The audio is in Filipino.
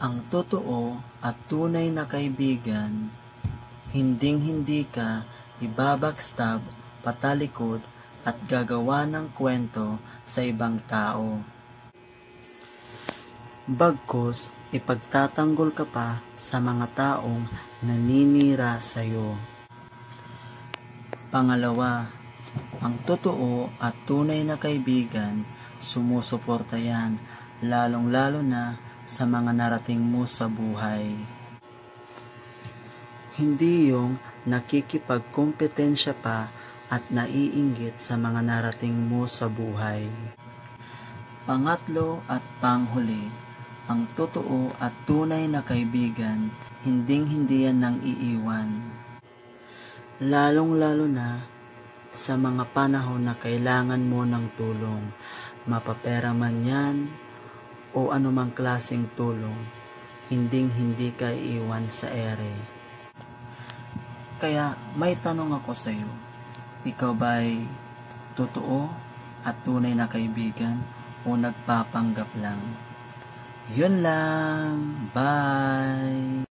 Ang totoo at tunay na kaibigan, hinding-hindi ka ibabackstab, patalikod at gagawa ng kwento sa ibang tao. Bagkus, ipagtatanggol ka pa sa mga taong naninira sa'yo. Pangalawa, ang totoo at tunay na kaibigan, sumusuporta yan, lalong-lalo na sa mga narating mo sa buhay. Hindi yung nakikipagkompetensya pa at naiinggit sa mga narating mo sa buhay. Pangatlo at panghuli, ang totoo at tunay na kaibigan, hinding-hindi yan nang iiwan. Lalong-lalo na sa mga panahon na kailangan mo ng tulong, mapapera man yan o anumang klaseng tulong, hinding-hindi ka iiwan sa ere. Kaya may tanong ako sa iyo, ikaw ba'y totoo at tunay na kaibigan o nagpapanggap lang? Yun lang, bye!